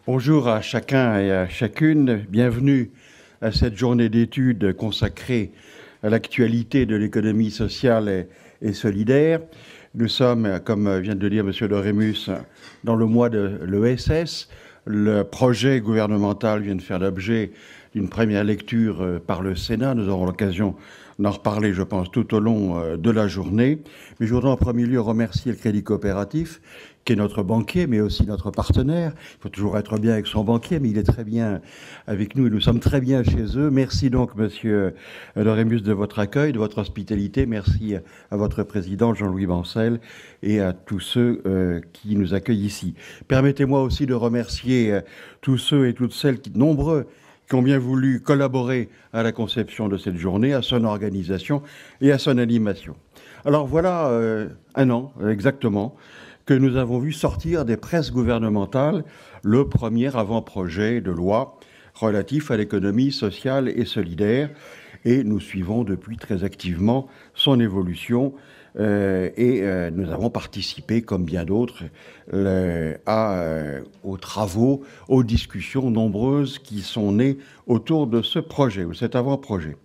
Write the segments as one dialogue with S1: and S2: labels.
S1: Bonjour à chacun et à chacune, bienvenue à cette journée d'études consacrée à l'actualité de l'économie sociale et solidaire. Nous sommes, comme vient de le dire M. Dorémus, dans le mois de l'ESS. Le projet gouvernemental vient de faire l'objet d'une première lecture par le Sénat. Nous aurons l'occasion d'en reparler, je pense, tout au long de la journée. Mais je voudrais en premier lieu remercier le Crédit Coopératif, qui est notre banquier, mais aussi notre partenaire. Il faut toujours être bien avec son banquier, mais il est très bien avec nous et nous sommes très bien chez eux. Merci donc, Monsieur Dorémus, de votre accueil, de votre hospitalité. Merci à votre président, Jean-Louis Bancel, et à tous ceux qui nous accueillent ici. Permettez-moi aussi de remercier tous ceux et toutes celles nombreux qui ont bien voulu collaborer à la conception de cette journée, à son organisation et à son animation. Alors voilà un an exactement que nous avons vu sortir des presses gouvernementales le premier avant-projet de loi relatif à l'économie sociale et solidaire. Et nous suivons depuis très activement son évolution nous avons participé, comme bien d'autres, aux travaux, aux discussions nombreuses qui sont nées autour de ce projet, ou cet avant-projet.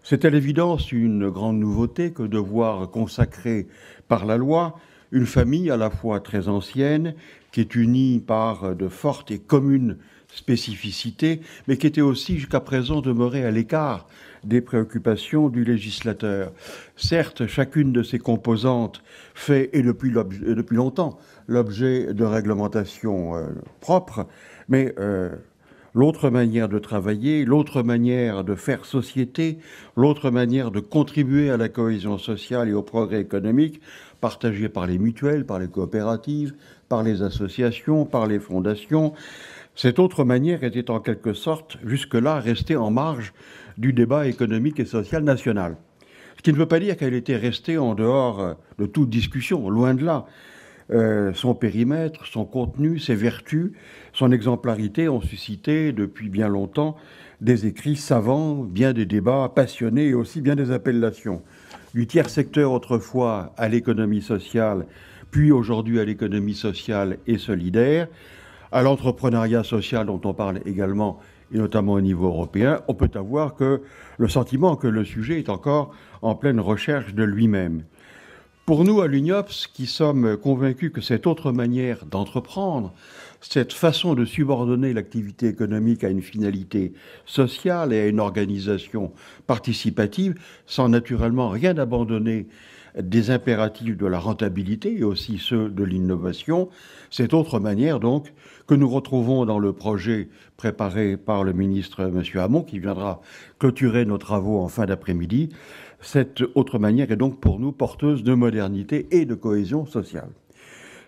S1: C'est à l'évidence une grande nouveauté que de voir consacrer par la loi une famille à la fois très ancienne, qui est unie par de fortes et communes spécificités, mais qui était aussi jusqu'à présent demeurée à l'écart des préoccupations du législateur. Certes, chacune de ces composantes fait, et depuis longtemps, l'objet de réglementations propres, mais l'autre manière de travailler, l'autre manière de faire société, l'autre manière de contribuer à la cohésion sociale et au progrès économique, partagée par les mutuelles, par les coopératives, par les associations, par les fondations. Cette autre manière était en quelque sorte, jusque-là, restée en marge du débat économique et social national. Ce qui ne veut pas dire qu'elle était restée en dehors de toute discussion, loin de là. Son périmètre, son contenu, ses vertus, son exemplarité ont suscité depuis bien longtemps des écrits savants, bien des débats passionnés et aussi bien des appellations. Du tiers secteur autrefois à l'économie sociale, puis aujourd'hui à l'économie sociale et solidaire, à l'entrepreneuriat social dont on parle également, et notamment au niveau européen, on peut avoir que le sentiment que le sujet est encore en pleine recherche de lui-même. Pour nous, à l'UNIOPS, qui sommes convaincus que cette autre manière d'entreprendre, cette façon de subordonner l'activité économique à une finalité sociale et à une organisation participative, sans naturellement rien abandonner des impératifs de la rentabilité et aussi ceux de l'innovation, cette autre manière donc que nous retrouvons dans le projet préparé par le ministre M. Hamon, qui viendra clôturer nos travaux en fin d'après-midi. Cette autre manière est donc pour nous porteuse de modernité et de cohésion sociale.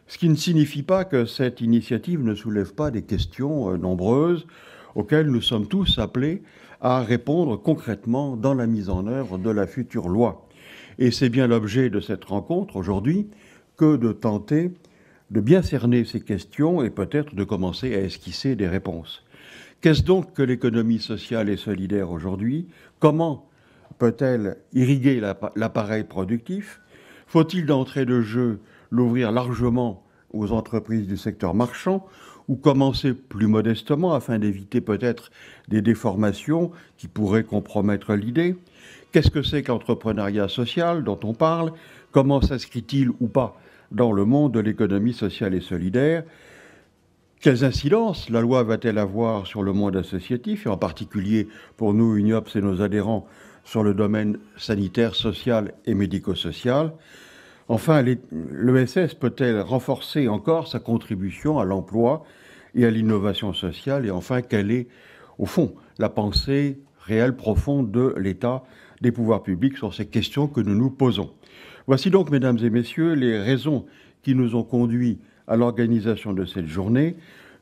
S1: Ce qui ne signifie pas que cette initiative ne soulève pas des questions nombreuses auxquelles nous sommes tous appelés à répondre concrètement dans la mise en œuvre de la future loi. Et c'est bien l'objet de cette rencontre aujourd'hui que de tenter de bien cerner ces questions et peut-être de commencer à esquisser des réponses. Qu'est-ce donc que l'économie sociale et solidaire aujourd'hui? Comment peut-elle irriguer l'appareil productif? Faut-il d'entrée de jeu l'ouvrir largement aux entreprises du secteur marchand ou commencer plus modestement afin d'éviter peut-être des déformations qui pourraient compromettre l'idée? Qu'est-ce que c'est qu'entrepreneuriat social dont on parle? Comment s'inscrit-il ou pas dans le monde de l'économie sociale et solidaire? Quelles incidences la loi va-t-elle avoir sur le monde associatif, et en particulier pour nous, UNIOPS et nos adhérents, sur le domaine sanitaire, social et médico-social? Enfin, l'ESS peut-elle renforcer encore sa contribution à l'emploi et à l'innovation sociale? Et enfin, quelle est, au fond, la pensée réelle, profonde de l'État, des pouvoirs publics sur ces questions que nous nous posons? Voici donc, mesdames et messieurs, les raisons qui nous ont conduits à l'organisation de cette journée.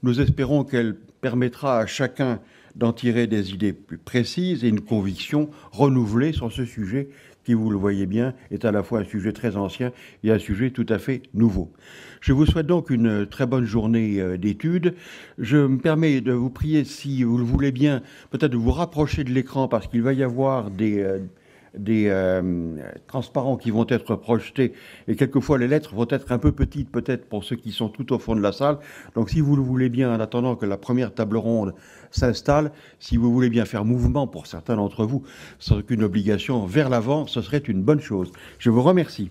S1: Nous espérons qu'elle permettra à chacun d'en tirer des idées plus précises et une conviction renouvelée sur ce sujet qui, vous le voyez bien, est à la fois un sujet très ancien et un sujet tout à fait nouveau. Je vous souhaite donc une très bonne journée d'études. Je me permets de vous prier, si vous le voulez bien, peut-être de vous rapprocher de l'écran parce qu'il va y avoir des transparents qui vont être projetés et quelquefois les lettres vont être un peu petites peut-être pour ceux qui sont tout au fond de la salle. Donc si vous le voulez bien, en attendant que la première table ronde s'installe, si vous voulez bien faire mouvement pour certains d'entre vous, sans aucune obligation vers l'avant, ce serait une bonne chose. Je vous remercie.